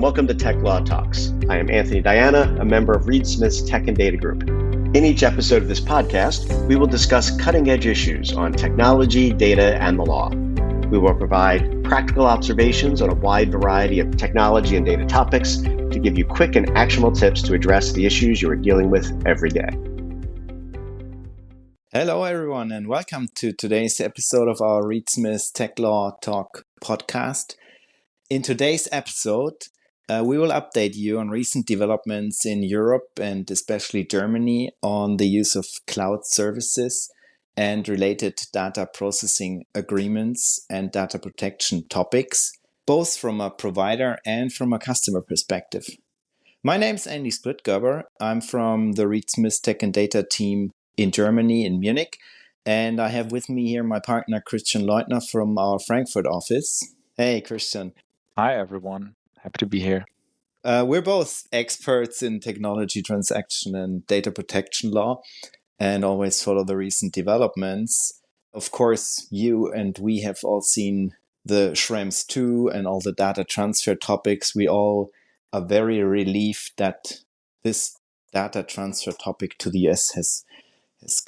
and welcome to Tech Law Talks. I am Anthony Diana, a member of Reed Smith's Tech and Data Group. In each episode of this podcast, we will discuss cutting-edge issues on technology, data, and the law. We will provide practical observations on a wide variety of technology and data topics to give you quick and actionable tips to address the issues you are dealing with every day. Hello, everyone, and welcome to today's episode of our Reed Smith's Tech Law Talk podcast. In today's episode, we will update you on recent developments in Europe and especially Germany on the use of cloud services and related data processing agreements and data protection topics, both from a provider and from a customer perspective. My name is Andy Splitgerber. I'm from the Reed Smith's Tech and Data team in Germany, in Munich, and I have with me here my partner Christian Leutner from our Frankfurt office. Hey, Christian. Hi, everyone. Happy to be here. We're both experts in technology transaction and data protection law and always follow the recent developments. Of course, you and we have all seen the Schrems 2 and all the data transfer topics. We all are very relieved that this data transfer topic to the US has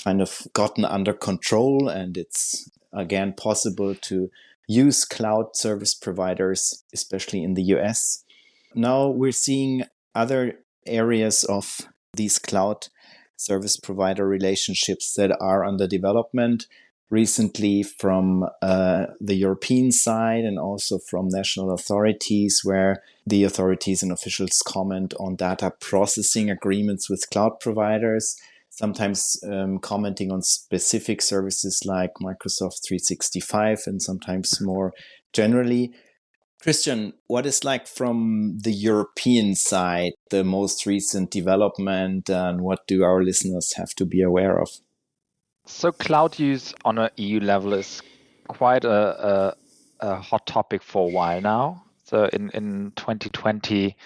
kind of gotten under control, and it's again possible to use cloud service providers, especially in the US. Now we're seeing other areas of these cloud service provider relationships that are under development recently from the European side and also from national authorities, where the authorities and officials comment on data processing agreements with cloud providers, sometimes commenting on specific services like Microsoft 365 and sometimes more generally. Christian, what is like from the European side, the most recent development, and what do our listeners have to be aware of? So cloud use on an EU level is quite a hot topic for a while now. So in 2020,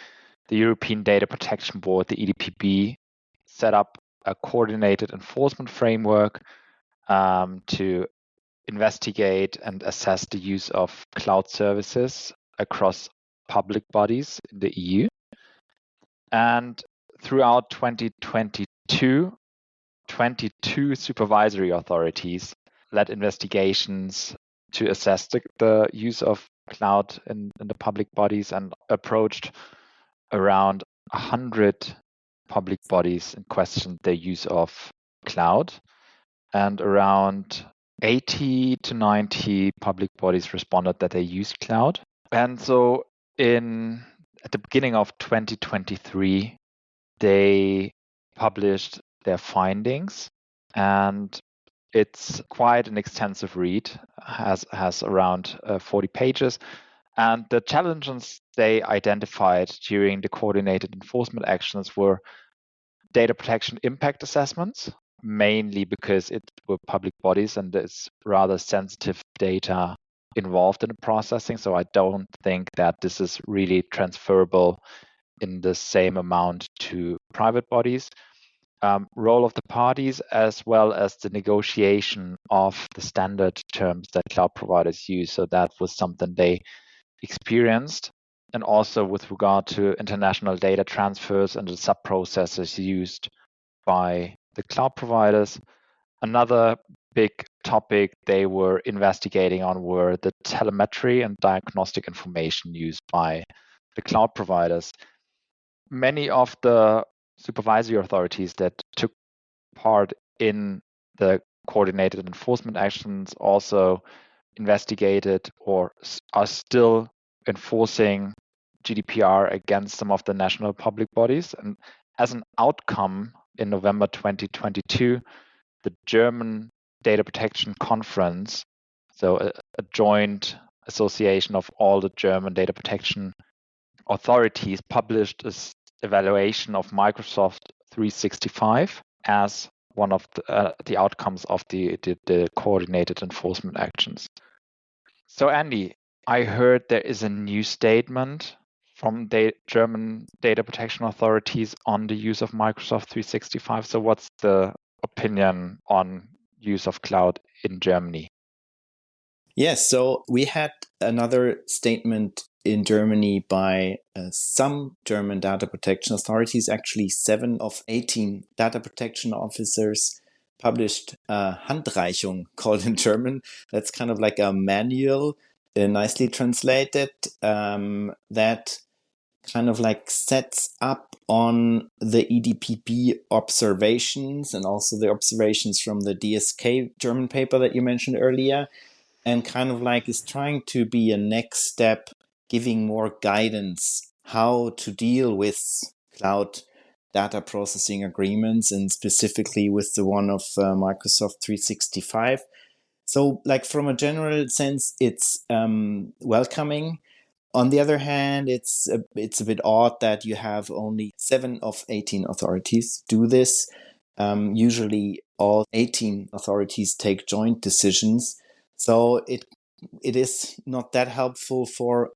the European Data Protection Board, the EDPB, set up a coordinated enforcement framework to investigate and assess the use of cloud services across public bodies in the EU. And throughout 2022, 22 supervisory authorities led investigations to assess the use of cloud in the public bodies and approached around 100 public bodies and questioned their use of cloud. And around 80 to 90 public bodies responded that they use cloud. And so at the beginning of 2023, they published their findings, and it's quite an extensive read, has around 40 pages. And the challenges they identified during the coordinated enforcement actions were data protection impact assessments, mainly because it were public bodies and there's rather sensitive data involved in the processing. So I don't think that this is really transferable in the same amount to private bodies. Role of the parties, as well as the negotiation of the standard terms that cloud providers use. So that was something they experienced. And also with regard to international data transfers and the sub-processors used by the cloud providers. Another big topic they were investigating on were the telemetry and diagnostic information used by the cloud providers. Many of the supervisory authorities that took part in the coordinated enforcement actions also investigated or are still enforcing GDPR against some of the national public bodies. And as an outcome, in November 2022, the German Data Protection Conference, so a joint association of all the German data protection authorities, published this evaluation of Microsoft 365 as one of the outcomes of the coordinated enforcement actions. So Andy, I heard there is a new statement from the German data protection authorities on the use of Microsoft 365. So what's the opinion on use of cloud in Germany? Yes, so we had another statement in Germany by some German data protection authorities. Actually, 7 of 18 data protection officers published a Handreichung, called in German. That's kind of like a manual, nicely translated, that kind of like sets up on the EDPB observations and also the observations from the DSK German paper that you mentioned earlier, and kind of like is trying to be a next step, giving more guidance how to deal with cloud data processing agreements, and specifically with the one of Microsoft 365. So like from a general sense, it's welcoming. On the other hand, it's a bit odd that you have only 7 of 18 authorities do this. Usually all 18 authorities take joint decisions. So it is not that helpful for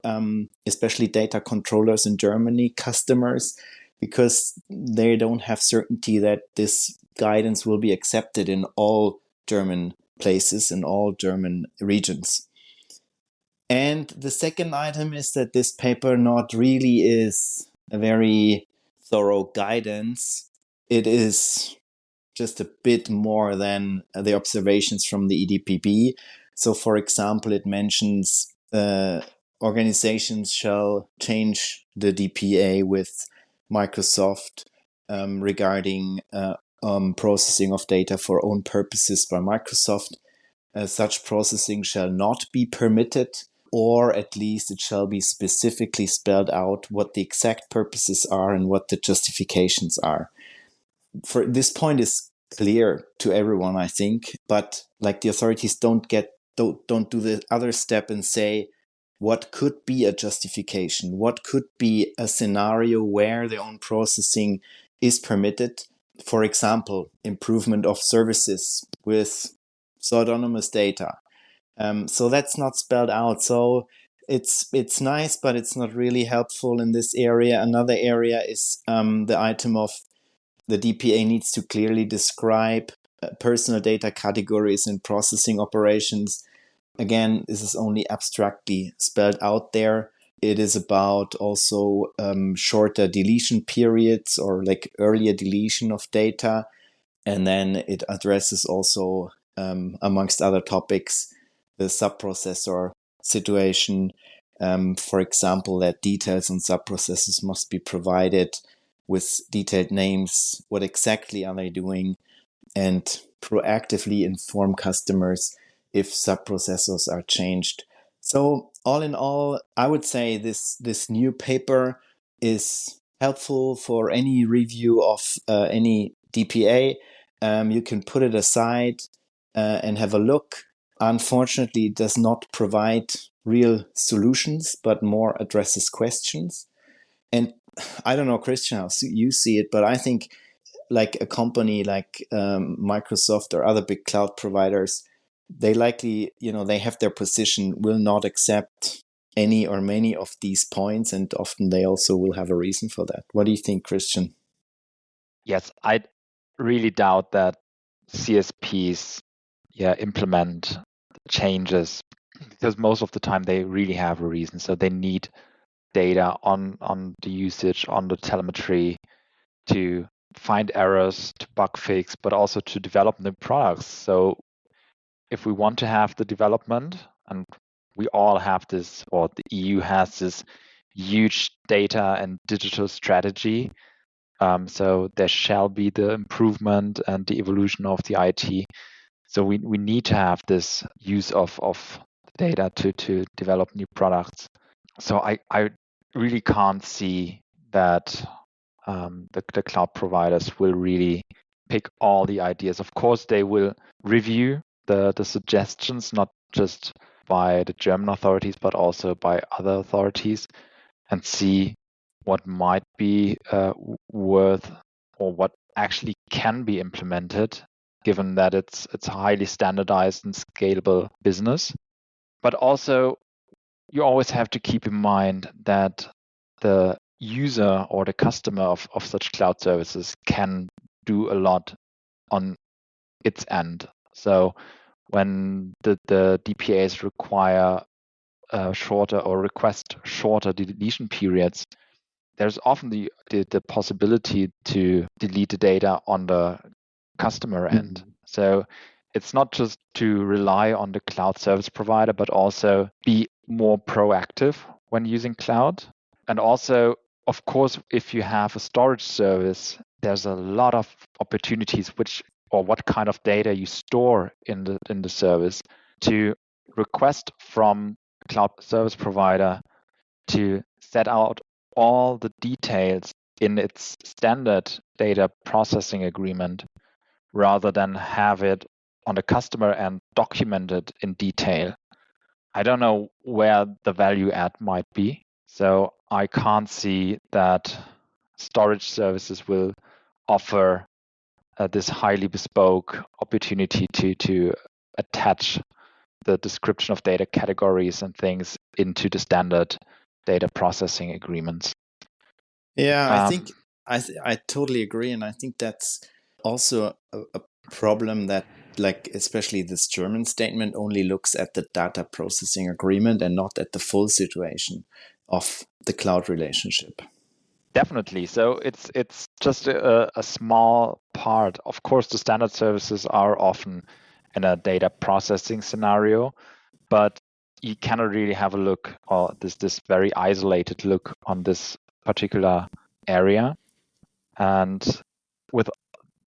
especially data controllers in Germany, customers, because they don't have certainty that this guidance will be accepted in all German places, in all German regions. And the second item is that this paper not really is a very thorough guidance. It is just a bit more than the observations from the EDPB. So, for example, it mentions organizations shall change the DPA with Microsoft regarding processing of data for own purposes by Microsoft. Such processing shall not be permitted, or at least it shall be specifically spelled out what the exact purposes are and what the justifications are. For this point is clear to everyone, I think, but like the authorities don't do the other step and say what could be a justification, what could be a scenario where the own processing is permitted. For example, improvement of services with pseudonymous data. So that's not spelled out. So it's nice, but it's not really helpful in this area. Another area is the item of the DPA needs to clearly describe personal data categories in processing operations. Again, this is only abstractly spelled out there. It is about also shorter deletion periods or like earlier deletion of data. And then it addresses also, amongst other topics, the subprocessor situation. For example, that details on subprocessors must be provided with detailed names. What exactly are they doing? And proactively inform customers if subprocessors are changed. So all in all, I would say this new paper is helpful for any review of any DPA. You can put it aside and have a look. Unfortunately, it does not provide real solutions, but more addresses questions. And I don't know, Christian, how you see it, but I think like a company like Microsoft or other big cloud providers, they likely, they have their position, will not accept any or many of these points, and often they also will have a reason for that. What do you think, Christian? Yes, I really doubt that CSPs implement changes, because most of the time they really have a reason. So they need data on the usage, on the telemetry, to find errors, to bug fix, but also to develop new products. So if we want to have the development, and we all have this, or the EU has this huge data and digital strategy, so there shall be the improvement and the evolution of the IT. So we need to have this use of data to develop new products. So I really can't see that the cloud providers will really pick all the ideas. Of course, they will review the suggestions, not just by the German authorities, but also by other authorities, and see what might be worth, or what actually can be implemented, given that it's a highly standardized and scalable business. But also, you always have to keep in mind that the user or the customer of such cloud services can do a lot on its end. So when the DPAs require shorter or request shorter deletion periods, there's often the possibility to delete the data on the customer end. So it's not just to rely on the cloud service provider, but also be more proactive when using cloud. And also, of course, if you have a storage service, there's a lot of opportunities what kind of data you store in the service to request from cloud service provider to set out all the details in its standard data processing agreement rather than have it on the customer end documented in detail. I don't know where the value add might be. So I can't see that storage services will offer this highly bespoke opportunity to attach the description of data categories and things into the standard data processing agreements. Yeah, I think I totally agree, and I think that's also a problem that, like, especially this German statement only looks at the data processing agreement and not at the full situation of the cloud relationship. Definitely. So it's just a small part. Of course, the standard services are often in a data processing scenario, but you cannot really have a look or this very isolated look on this particular area. And with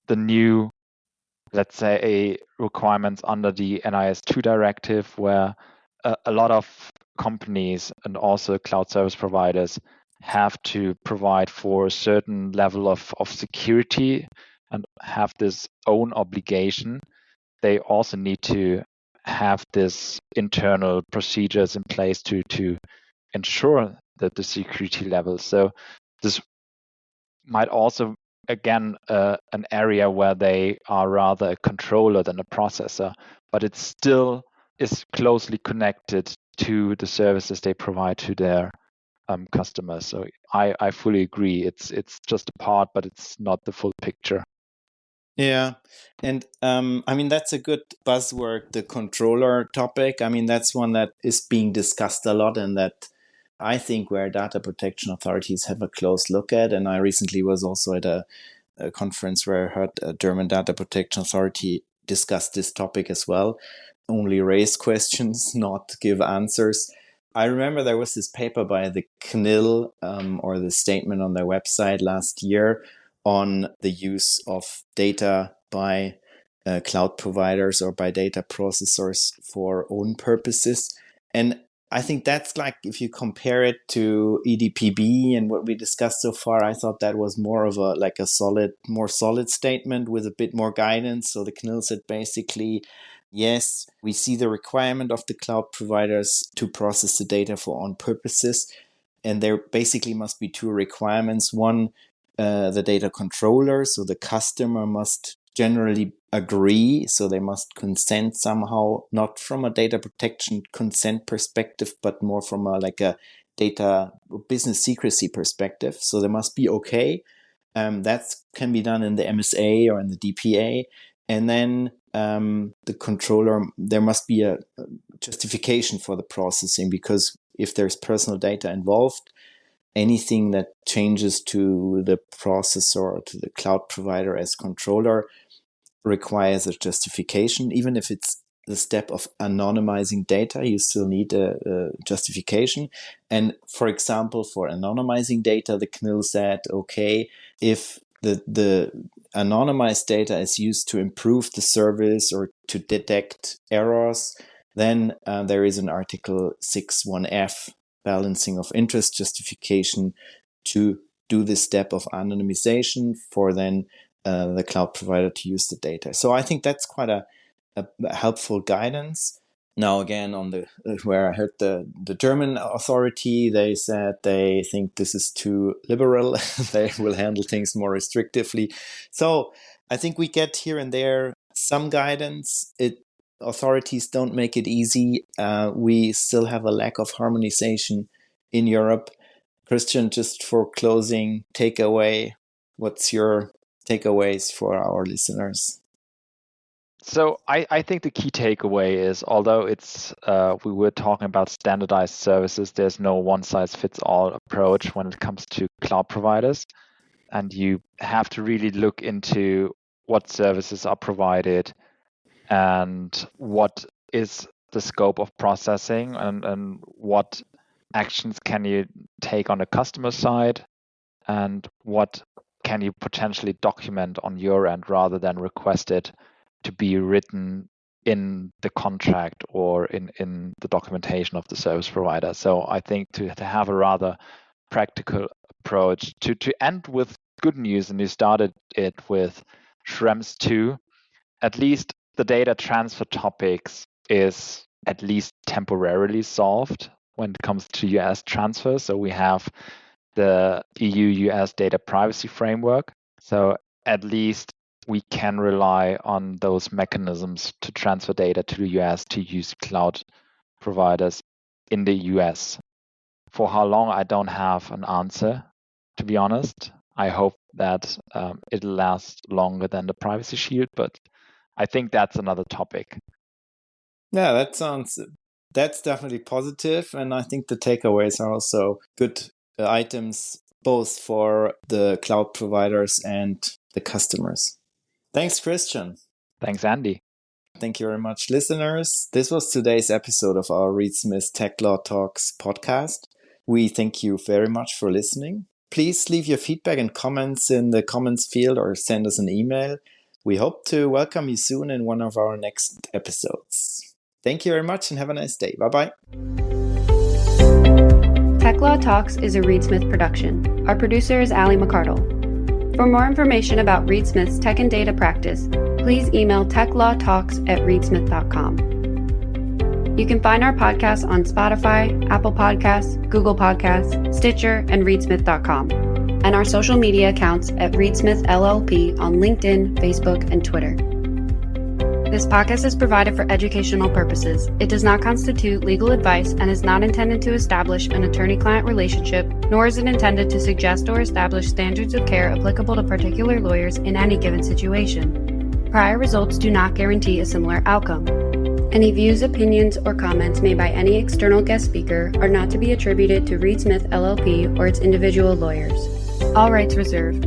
the new, let's say, requirements under the NIS2 directive, where a lot of companies and also cloud service providers have to provide for a certain level of security and have this own obligation, they also need to have this internal procedures in place to ensure that the security level. So this might also, again, an area where they are rather a controller than a processor, but it still is closely connected to the services they provide to their customers. So I fully agree. It's just a part, but it's not the full picture. Yeah. And I mean, that's a good buzzword, the controller topic. I mean, that's one that is being discussed a lot and that I think where data protection authorities have a close look at. And I recently was also at a conference where I heard a German data protection authority discuss this topic as well. Only raise questions, not give answers. I remember there was this paper by the CNIL or the statement on their website last year on the use of data by cloud providers or by data processors for own purposes. And I think that's like, if you compare it to EDPB and what we discussed so far, I thought that was more of a more solid statement with a bit more guidance. So the CNIL said basically, yes, we see the requirement of the cloud providers to process the data for own purposes. And there basically must be two requirements. One, the data controller, so the customer must generally agree, so they must consent somehow, not from a data protection consent perspective, but more from a data business secrecy perspective. So they must be okay. That can be done in the MSA or in the DPA. And then the controller, there must be a justification for the processing, because if there's personal data involved, anything that changes to the processor or to the cloud provider as controller requires a justification. Even if it's the step of anonymizing data, you still need a justification. And for example, for anonymizing data, the CNIL said, okay, if the anonymized data is used to improve the service or to detect errors, then there is an Article 6.1f balancing of interest justification to do this step of anonymization for then the cloud provider to use the data. So I think that's quite a helpful guidance. Now, again, on the where I heard the German authority, they said they think this is too liberal. They will handle things more restrictively. So I think we get here and there some guidance. Authorities don't make it easy. We still have a lack of harmonization in Europe. Christian, just for closing takeaway, what's your takeaways for our listeners? So I think the key takeaway is, although it's we were talking about standardized services, there's no one-size-fits-all approach when it comes to cloud providers. And you have to really look into what services are provided and what is the scope of processing and what actions can you take on the customer side and what can you potentially document on your end rather than request it to be written in the contract or in the documentation of the service provider. So I think to have a rather practical approach to end with good news, and you started it with Schrems 2, at least the data transfer topics is at least temporarily solved when it comes to US transfer. So we have the EU-US data privacy framework. So at least we can rely on those mechanisms to transfer data to the US to use cloud providers in the US. For how long, I don't have an answer, to be honest. I hope that it'll last longer than the Privacy Shield, but I think that's another topic. Yeah, that's definitely positive. And I think the takeaways are also good items, both for the cloud providers and the customers. Thanks, Christian. Thanks, Andy. Thank you very much, listeners. This was today's episode of our Reed Smith Tech Law Talks podcast. We thank you very much for listening. Please leave your feedback and comments in the comments field or send us an email. We hope to welcome you soon in one of our next episodes. Thank you very much and have a nice day. Bye-bye. Tech Law Talks is a Reed Smith production. Our producer is Ali McCardle. For more information about Reed Smith's tech and data practice, please email techlawtalks@reedsmith.com. You can find our podcast on Spotify, Apple Podcasts, Google Podcasts, Stitcher, and reedsmith.com, and our social media accounts at Reed Smith LLP on LinkedIn, Facebook, and Twitter. This podcast is provided for educational purposes. It does not constitute legal advice and is not intended to establish an attorney-client relationship, nor is it intended to suggest or establish standards of care applicable to particular lawyers in any given situation. Prior results do not guarantee a similar outcome. Any views, opinions, or comments made by any external guest speaker are not to be attributed to Reed Smith LLP or its individual lawyers. All rights reserved.